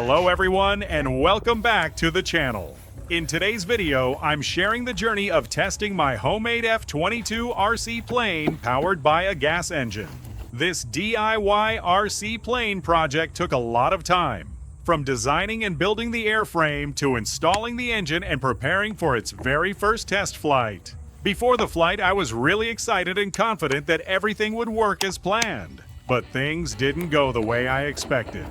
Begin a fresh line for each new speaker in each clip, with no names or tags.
Hello everyone and welcome back to the channel. In today's video, I'm sharing the journey of testing my homemade F-22 RC plane powered by a gas engine. This DIY RC plane project took a lot of time, from designing and building the airframe to installing the engine and preparing for its very first test flight. Before the flight, I was really excited and confident that everything would work as planned, but things didn't go the way I expected.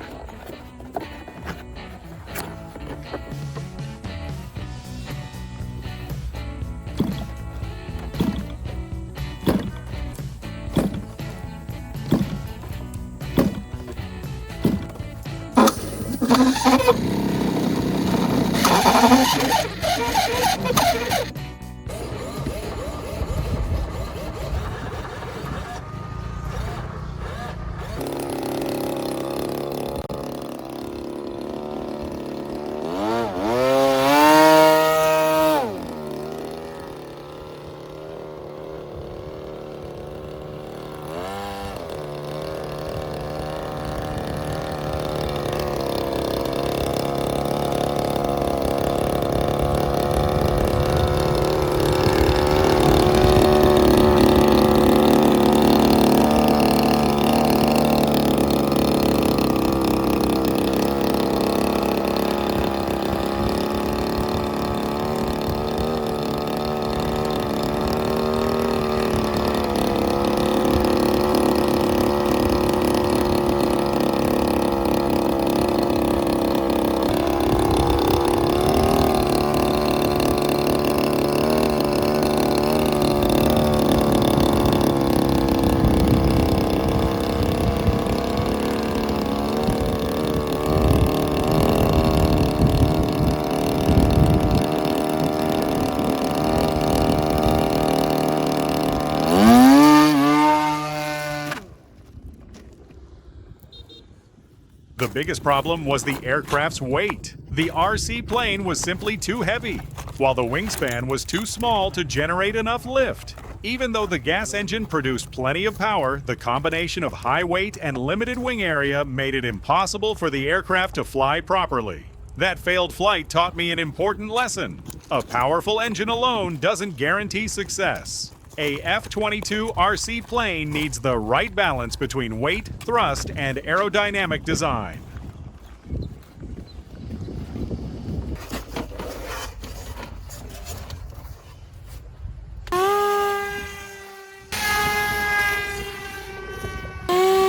The biggest problem was the aircraft's weight. The RC plane was simply too heavy, while the wingspan was too small to generate enough lift. Even though the gas engine produced plenty of power, the combination of high weight and limited wing area made it impossible for the aircraft to fly properly. That failed flight taught me an important lesson. A powerful engine alone doesn't guarantee success. A F-22 RC plane needs the right balance between weight, thrust, and aerodynamic design.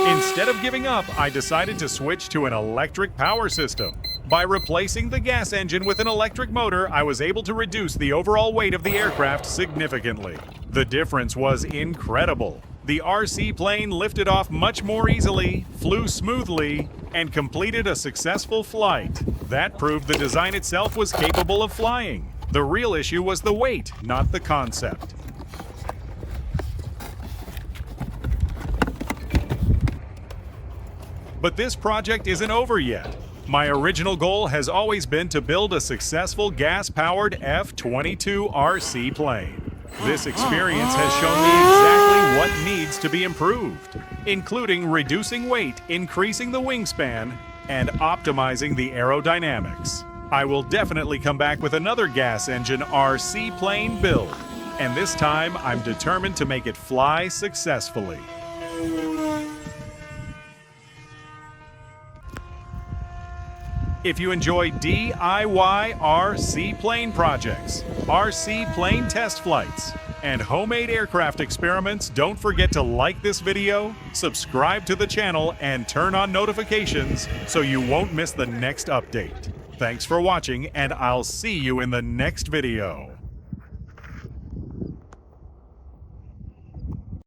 Instead of giving up, I decided to switch to an electric power system. By replacing the gas engine with an electric motor, I was able to reduce the overall weight of the aircraft significantly. The difference was incredible. The RC plane lifted off much more easily, flew smoothly, and completed a successful flight. That proved the design itself was capable of flying. The real issue was the weight, not the concept. But this project isn't over yet. My original goal has always been to build a successful gas-powered F-22 RC plane. This experience has shown me exactly what needs to be improved, including reducing weight, increasing the wingspan, and optimizing the aerodynamics. I will definitely come back with another gas engine RC plane build, and this time I'm determined to make it fly successfully. If you enjoy DIY RC plane projects, RC plane test flights, and homemade aircraft experiments, don't forget to like this video, subscribe to the channel, and turn on notifications so you won't miss the next update. Thanks for watching, and I'll see you in the next video.